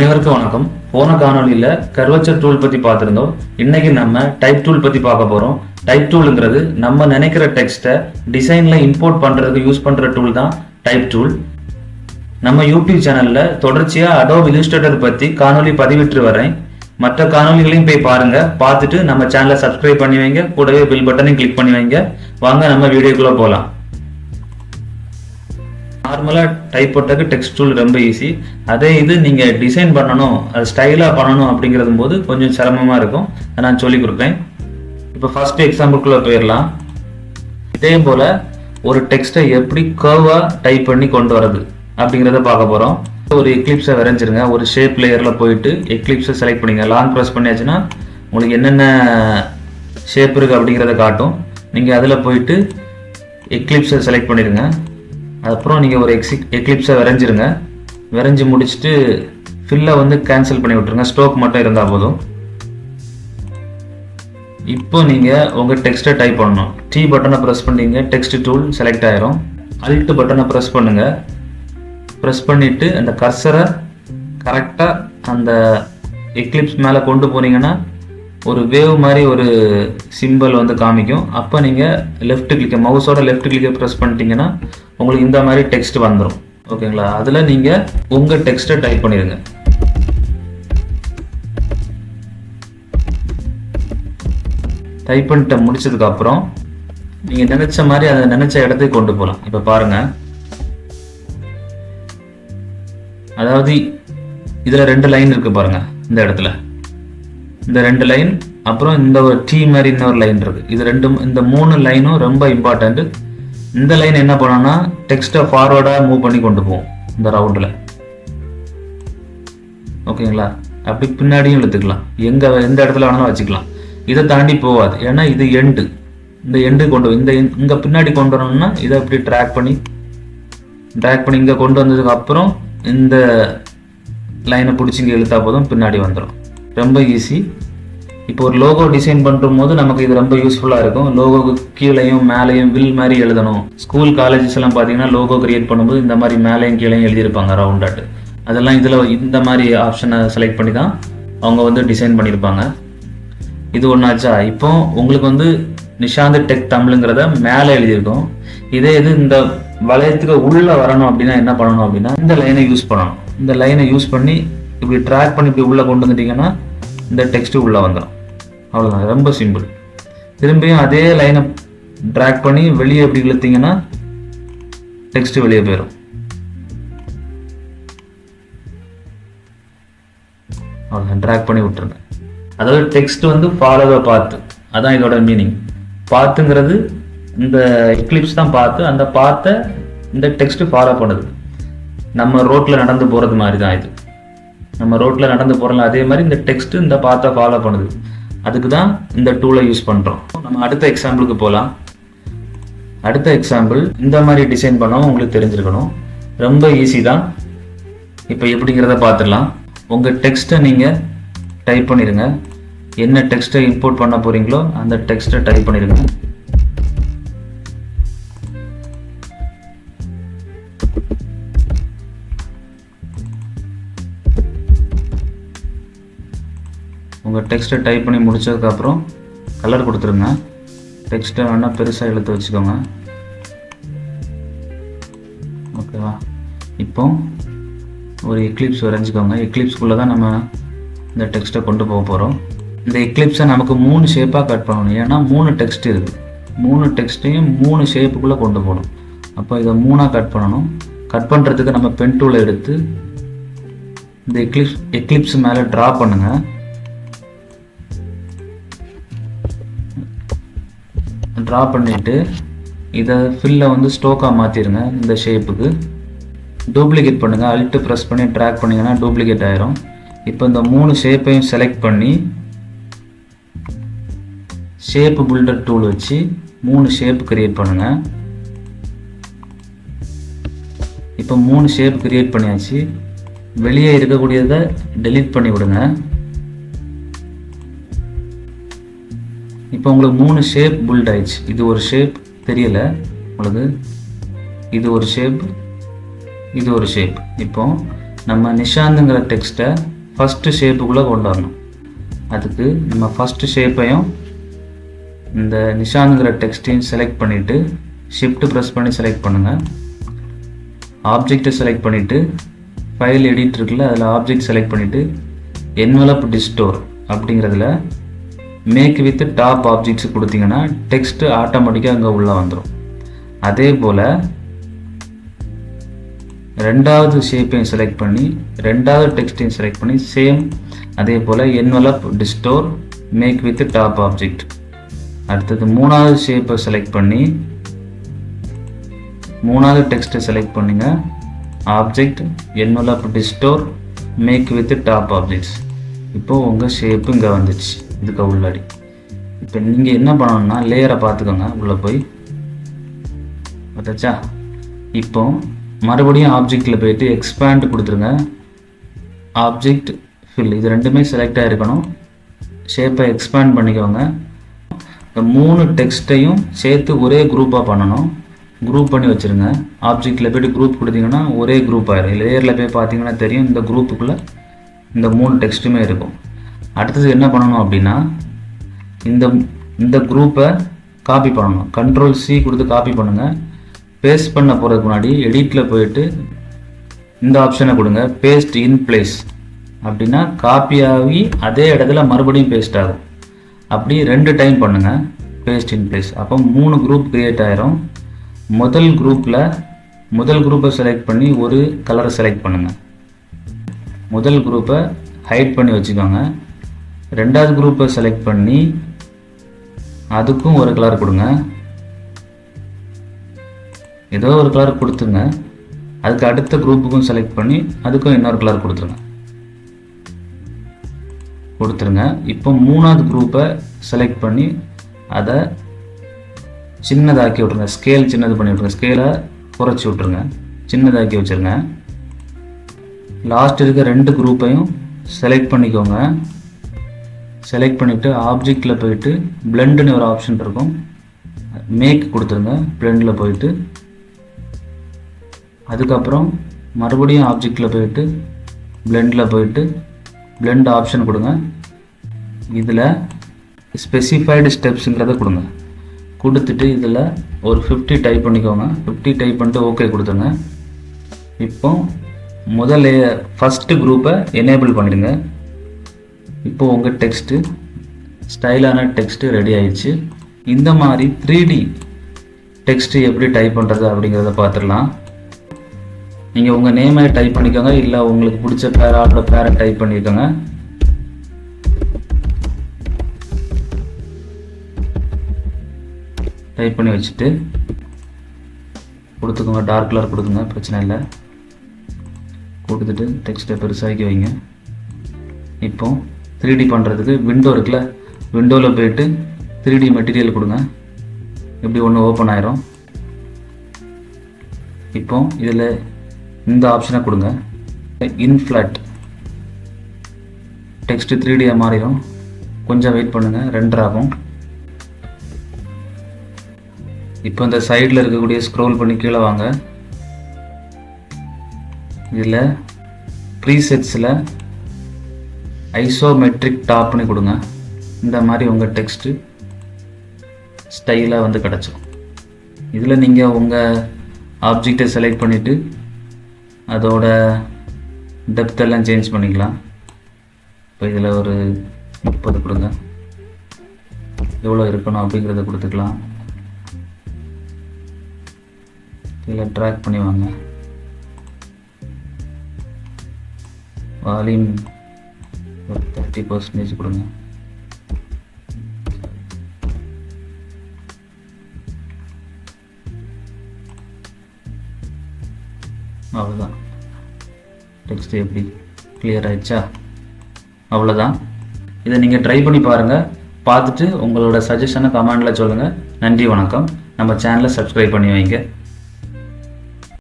அனைவருக்கும் வணக்கம். போன காணொலியில கர்வச்சர் டூல் பத்தி பார்த்திருந்தோம். இன்னைக்கு நம்ம டைப் டூல் பத்தி பார்க்க போறோம். டைப் டூல்ங்கிறது நம்ம நினைக்கிற டெக்ஸ்ட்டை டிசைன்ல இம்போர்ட் பண்றதுக்கு யூஸ் பண்ற டூல் தான் டைப் டூல். நம்ம யூடியூப் சேனல்ல தொடர்ச்சியா அடோப் இல்லஸ்ட்ரேட்டர் பத்தி காணொலி பதிவிட்டு வரேன். மற்ற காணொலிகளையும் போய் பாருங்க. பார்த்துட்டு நம்ம சேனலை சப்ஸ்கிரைப் பண்ணி வைங்க. கூடவே பெல் பட்டனையும் கிளிக் பண்ணி வைங்க. வாங்க நம்ம வீடியோக்குள்ள போகலாம். நார்மலாக டைப் போட்டக்கு டெக்ஸ்ட் டூல் ரொம்ப ஈஸி. அதே இது நீங்கள் டிசைன் பண்ணணும், அது ஸ்டைலாக பண்ணணும் அப்படிங்கிறது போது கொஞ்சம் சிரமமாக இருக்கும். அதை நான் சொல்லி கொடுப்பேன். இப்போ ஃபர்ஸ்ட் எக்ஸாம்பிள்குள்ளே போயிடலாம். இதே போல் ஒரு டெக்ஸ்ட்டை எப்படி கர்வாக டைப் பண்ணி கொண்டு வரது அப்படிங்கிறத பார்க்க போகிறோம். ஒரு எக்லிப்ஸை வரைஞ்சிருங்க. ஒரு ஷேப் லேயரில் போயிட்டு எக்லிப்ஸை செலக்ட் பண்ணிங்க. லாங் ப்ரெஸ் பண்ணியாச்சுன்னா உங்களுக்கு என்னென்ன ஷேப் இருக்குது அப்படிங்கிறத காட்டும். நீங்கள் அதில் போயிட்டு எக்லிப்ஸை செலக்ட் பண்ணிடுங்க. அப்புறம் நீங்கள் ஒரு எக்லிப்ஸை வரைஞ்சிருங்க. வரைஞ்சி முடிச்சுட்டு ஃபில்லை வந்து கேன்சல் பண்ணி விட்டுருங்க. ஸ்ட்ரோக் மட்டும் இருந்தால் போதும். இப்போ நீங்கள் உங்கள் டெக்ஸ்ட்டை டைப் பண்ணணும். டி பட்டனை ப்ரெஸ் பண்ணிங்க, டெக்ஸ்ட் டூல் செலக்ட் ஆயிரும். அல்ட் பட்டனை ப்ரெஸ் பண்ணுங்க. ப்ரெஸ் பண்ணிவிட்டு அந்த கர்சரை கரெக்டாக அந்த எக்லிப்ஸ் மேலே கொண்டு போனீங்கன்னா ஒரு வேவ் மாதிரி ஒரு சிம்பிள் வந்து காமிக்கும். அப்போ நீங்கள் லெஃப்ட் கிளிக்கை, மவுஸோட லெஃப்ட் கிளிக்கை ப்ரெஸ் பண்ணிட்டீங்கன்னா உங்களுக்கு இந்த மாதிரி டெக்ஸ்ட் வந்துடும். ஓகேங்களா? அதில் நீங்கள் உங்கள் டெக்ஸ்ட்டை டைப் பண்ணிடுங்க. டைப் பண்ணிட்டு முடிச்சதுக்கப்புறம் நீங்கள் நினச்ச மாதிரி அதை நினச்ச இடத்துக்கு கொண்டு போகலாம். இப்போ பாருங்கள், அதாவது இதில் 2 லைன் இருக்குது பாருங்கள். இந்த இடத்துல இந்த 2 லைன், அப்புறம் இந்த ஒரு டீ மாதிரி இன்னொரு லைன் இருக்குது. இது ரெண்டும், இந்த 3 லைனும் ரொம்ப இம்பார்ட்டன்ட். இந்த லைன் என்ன பண்ணோம்னா டெக்ஸ்ட்டை ஃபார்வர்டாக மூவ் பண்ணி கொண்டு போவோம் இந்த ரவுண்டில். ஓகேங்களா? அப்படி பின்னாடியும் இழுத்துக்கலாம். எந்த இடத்துல வேணாலும் வச்சுக்கலாம். இதை தாண்டி போகாது. ஏன்னா இது எண்டு. இந்த எண்டு கொண்டு இங்கே பின்னாடி கொண்டு வரணும்னா இதை அப்படி ட்ராக் பண்ணி இங்கே கொண்டு வந்ததுக்கு அப்புறம் இந்த லைனை பிடிச்சி இங்கே இழுத்தா போதும், பின்னாடி வந்துடும். ரொம்ப ஈஸி. இப்போ ஒரு லோகோ டிசைன் பண்ணும் போது நமக்கு இது ரொம்ப யூஸ்ஃபுல்லாக இருக்கும். லோகோக்கு கீழேயும் மேலேயும் வில் மாதிரி எழுதணும். ஸ்கூல் காலேஜஸ் எல்லாம் பார்த்தீங்கன்னா லோகோ கிரியேட் பண்ணும்போது இந்த மாதிரி மேலேயும் கீழேயும் எழுதியிருப்பாங்க ரவுண்டாட்டு. அதெல்லாம் இதில் இந்த மாதிரி ஆப்ஷனை செலக்ட் பண்ணி தான் அவங்க வந்து டிசைன் பண்ணியிருப்பாங்க. இது ஒன்றாச்சா? இப்போ உங்களுக்கு வந்து நிஷாந்த் டெக் தமிழுங்கிறத மேலே எழுதியிருக்கோம். இதே இது இந்த வளையத்துக்கு உள்ளே வரணும் அப்படின்னா என்ன பண்ணணும் அப்படின்னா இந்த லைனை யூஸ் பண்ணணும். இந்த லைனை யூஸ் பண்ணி இப்படி ட்ராக் பண்ணி இப்படி உள்ளே கொண்டு வந்துட்டீங்கன்னா இந்த டெக்ஸ்ட்டு உள்ளே வந்துடும். அவ்வளோதான், ரொம்ப சிம்பிள். திரும்பியும் அதே லைனை ட்ராக் பண்ணி வெளியே எப்படி இழுத்தீங்கன்னா டெக்ஸ்ட்டு வெளியே போயிடும். அவ்வளோதான், ட்ராக் பண்ணி விட்டுருங்க. அதாவது டெக்ஸ்ட் வந்து ஃபாலோவை பார்த்து, அதான் இதோட மீனிங். பார்த்துங்கிறது இந்த எக்லிப்ஸ் தான் பார்த்து, அந்த பார்த்த இந்த டெக்ஸ்ட் ஃபாலோ பண்ணுது. நம்ம ரோட்டில் நடந்து போகிறது மாதிரி தான் இது. நம்ம ரோட்டில் நடந்து போகிறோம்ல, அதே மாதிரி இந்த டெக்ஸ்ட் இந்த பார்த்த ஃபாலோ பண்ணுது. அதுக்கு தான் இந்த டூலை யூஸ் பண்ணுறோம். நம்ம அடுத்த எக்ஸாம்பிளுக்கு போகலாம். அடுத்த எக்ஸாம்பிள் இந்த மாதிரி டிசைன் பண்ணவும் உங்களுக்கு தெரிஞ்சிருக்கணும். ரொம்ப ஈஸி தான். இப்போ எப்படிங்கிறத பார்த்துடலாம். உங்கள் டெக்ஸ்ட்டை நீங்கள் டைப் பண்ணிடுங்க. என்ன டெக்ஸ்ட்டை இம்போர்ட் பண்ண போகிறீங்களோ அந்த டெக்ஸ்ட்டை டைப் பண்ணிடுங்க. உங்கள் டெக்ஸ்ட்டை டைப் பண்ணி முடித்ததுக்கப்புறம் கலர் கொடுத்துருங்க. டெக்ஸ்ட்டை வேணால் பெருசாக இழுத்து வச்சுக்கோங்க. ஓகேவா? இப்போ ஒரு எக்லிப்ஸ் வரைஞ்சிக்கோங்க. எக்லிப்ஸ்குள்ளே தான் நம்ம இந்த டெக்ஸ்ட்டை கொண்டு போக போகிறோம். இந்த எக்லிப்ஸை நமக்கு 3 ஷேப்பாக கட் பண்ணணும். ஏன்னா 3 டெக்ஸ்ட் இருக்குது. 3 டெக்ஸ்ட்டையும் 3 ஷேப்புக்குள்ளே கொண்டு போகணும். அப்போ இதை 3ஆக கட் பண்ணணும். கட் பண்ணுறதுக்கு நம்ம பென் டூலை எடுத்து இந்த எக்லிப்ஸ் மேலே ட்ரா பண்ணுங்கள். ட்ரா பண்ணிவிட்டு இதை ஃபில்லை வந்து ஸ்ட்ரோக்காக மாற்றிடுங்க. இந்த ஷேப்புக்கு டூப்ளிகேட் பண்ணுங்கள். அல்ட்டு ப்ரெஸ் பண்ணி ட்ராக் பண்ணிங்கன்னா டூப்ளிகேட் ஆயிரும். இப்போ இந்த 3 ஷேப்பையும் செலக்ட் பண்ணி ஷேப் பில்டர் டூல் வச்சு 3 ஷேப் கிரியேட் பண்ணுங்கள். இப்போ 3 ஷேப் கிரியேட் பண்ணியாச்சு. வெளியே இருக்கக்கூடியதை டெலீட் பண்ணி விடுங்க. இப்போ உங்களுக்கு 3 ஷேப் பில்ட் ஆயிடுச்சு. இது ஒரு ஷேப் தெரியல உங்களுக்கு, இது ஒரு ஷேப், இது ஒரு ஷேப். இப்போ நம்ம நிஷாந்துங்கிற டெக்ஸ்ட்டை ஃபஸ்ட்டு ஷேப்புக்குள்ளே கொண்டு வரணும். அதுக்கு நம்ம ஃபஸ்ட்டு ஷேப்பையும் இந்த நிஷாந்துங்கிற டெக்ஸ்ட்டையும் செலக்ட் பண்ணிவிட்டு ஷிஃப்ட் ப்ரெஸ் பண்ணி செலக்ட் பண்ணுங்கள். ஆப்ஜெக்டை செலக்ட் பண்ணிவிட்டு ஃபைல் எடிட் இருக்குல்ல, அதில் ஆப்ஜெக்ட் செலக்ட் பண்ணிவிட்டு என்வலப் டிஸ்டோர் அப்படிங்கிறதுல மேக் வித் டாப் ஆப்ஜெக்ட்ஸ் கொடுத்தீங்கன்னா டெக்ஸ்ட் ஆட்டோமேட்டிக்காக அங்கே உள்ளே வந்துடும். அதே போல் ரெண்டாவது ஷேப்பையும் செலக்ட் பண்ணி ரெண்டாவது டெக்ஸ்ட்டையும் செலக்ட் பண்ணி சேம் அதே போல் envelope distort make with top object. அடுத்தது மூணாவது ஷேப்பை செலக்ட் பண்ணி மூணாவது டெக்ஸ்ட்டை செலக்ட் பண்ணுங்க. Object envelope distort make with top objects. இப்போது உங்கள் ஷேப்பு இங்கே வந்துடுச்சு இதுக்கு உள்ளாடி. இப்போ நீங்கள் என்ன பண்ணணும்னா லேயரை பார்த்துக்கோங்க, உள்ளே போய் பார்த்தாச்சா. இப்போ மறுபடியும் ஆப்ஜெக்டில் போயிட்டு எக்ஸ்பேண்ட் கொடுத்துருங்க. ஆப்ஜெக்ட் ஃபில் இது ரெண்டுமே செலக்ட் ஆகிருக்கணும். ஷேப்பை எக்ஸ்பேண்ட் பண்ணிக்கோங்க. இந்த 3 டெக்ஸ்ட்டையும் சேர்த்து ஒரே குரூப்பாக பண்ணணும். குரூப் பண்ணி வச்சுருங்க. ஆப்ஜெக்டில் போய்ட்டு குரூப் கொடுத்தீங்கன்னா ஒரே குரூப் ஆயிடும். லேயரில் போய் பார்த்தீங்கன்னா தெரியும், இந்த குரூப்புக்குள்ளே இந்த 3 டெக்ஸ்ட்டுமே இருக்கும். அடுத்தது என்ன பண்ணணும் அப்படின்னா இந்த குரூப்பை காப்பி பண்ணணும். Ctrl+C கொடுத்து காப்பி பண்ணுங்கள். பேஸ்ட் பண்ண போகிறதுக்கு முன்னாடி எடிட்டில் போயிட்டு இந்த ஆப்ஷனை கொடுங்க, பேஸ்ட் இன் பிளேஸ். அப்படின்னா காப்பி ஆகி அதே இடத்துல மறுபடியும் பேஸ்ட் ஆகும். அப்படி 2 டைம் பண்ணுங்கள் பேஸ்ட் இன் பிளேஸ். அப்போ 3 குரூப் கிரியேட் ஆயிரும். முதல் குரூப்பை செலக்ட் பண்ணி ஒரு கலரை செலக்ட் பண்ணுங்கள். முதல் குரூப்பை ஹைட் பண்ணி வச்சுக்கோங்க. ரெண்டாவது குரூப்பை செலக்ட் பண்ணி அதுக்கும் ஒரு கலர் கொடுங்க. ஏதோ ஒரு கலர் கொடுத்துருங்க. அதுக்கு அடுத்த குரூப்புக்கும் செலக்ட் பண்ணி அதுக்கும் இன்னொரு கலர் கொடுத்துருங்க. இப்போ மூணாவது குரூப்பை செலக்ட் பண்ணி அதை சின்னதாக்கி விட்ருங்க. ஸ்கேல் சின்னது பண்ணி விட்ருங்க. ஸ்கேலை குறைச்சி விட்ருங்க, சின்னதாக்கி வச்சுருங்க. லாஸ்ட் இருக்க 2 குரூப்பையும் செலக்ட் பண்ணிக்கோங்க. செலக்ட் பண்ணிவிட்டு ஆப்ஜெக்டில் போயிட்டு பிளெண்டுன்னு ஒரு ஆப்ஷன் இருக்கும், மேக் கொடுத்துருங்க. பிளெண்டில் போயிட்டு அதுக்கப்புறம் மறுபடியும் ஆப்ஜெக்டில் போயிட்டு பிளெண்டில் போயிட்டு பிளெண்ட் ஆப்ஷன் கொடுங்க. இதில் ஸ்பெசிஃபைடு ஸ்டெப்ஸுங்கிறத கொடுங்க. கொடுத்துட்டு இதில் ஒரு 50 டைப் பண்ணிக்கோங்க. 50 டைப் பண்ணிட்டு ஓகே கொடுத்துருங்க. இப்போ முதல்ல ஃபஸ்ட்டு குரூப்பை எனேபிள் பண்ணிடுங்க. இப்போது உங்கள் டெக்ஸ்ட்டு ஸ்டைலான டெக்ஸ்ட்டு ரெடி ஆயிடுச்சு. இந்த மாதிரி 3D டெக்ஸ்ட்டு எப்படி டைப் பண்ணுறது அப்படிங்கிறத பார்த்துடலாம். நீங்கள் உங்கள் நேமை டைப் பண்ணிக்கோங்க, இல்லை உங்களுக்கு பிடிச்ச பேரை டைப் பண்ணிக்கோங்க. டைப் பண்ணி வச்சுட்டு கொடுத்துக்கோங்க. டார்க் கலர் கொடுக்குங்க, பிரச்சனை இல்லை. கொடுத்துட்டு டெக்ஸ்ட்டை பெருசாக்கி வைங்க. இப்போ 3D பண்ணுறதுக்கு விண்டோ இருக்குல்ல, விண்டோவில் போயிட்டு 3D மெட்டீரியல் கொடுங்க. இப்படி ஒன்று ஓப்பன் ஆயிரும். இப்போ இதில் இந்த ஆப்ஷனை கொடுங்க, இன்ஃப்ளாட். டெக்ஸ்ட் 3D மாறிடும். கொஞ்சம் வெயிட் பண்ணுங்கள், ரெண்டர் ஆகும். இப்போ இந்த சைடில் இருக்கக்கூடிய ஸ்க்ரோல் பண்ணி கீழே வாங்க. இதில் ப்ரீசெட்ஸில் ஐசோமெட்ரிக் டாப்னு கொடுங்க. இந்த மாதிரி உங்கள் டெக்ஸ்ட்டு ஸ்டைலாக வந்து கிடச்சிடும். இதில் நீங்கள் உங்கள் ஆப்ஜெக்டை செலக்ட் பண்ணிவிட்டு அதோட டெப்த்தெல்லாம் சேஞ்ச் பண்ணிக்கலாம். இப்போ இதில் ஒரு 30 கொடுங்க. எவ்வளோ இருக்கணும் அப்படிங்கிறத கொடுத்துக்கலாம். இதில் ட்ராக் பண்ணி வாங்க. வால்யூம் ஒரு 30% கொடுங்க. அவ்வளோதான். டெக்ஸ்ட் எப்படி கிளியர் ஆயிடுச்சா? அவ்வளோதான். இதை நீங்கள் ட்ரை பண்ணி பாருங்கள். பார்த்துட்டு உங்களோட சஜஷனை கமெண்டில் சொல்லுங்கள். நன்றி, வணக்கம். நம்ம சேனலை சப்ஸ்கிரைப் பண்ணி வைங்க.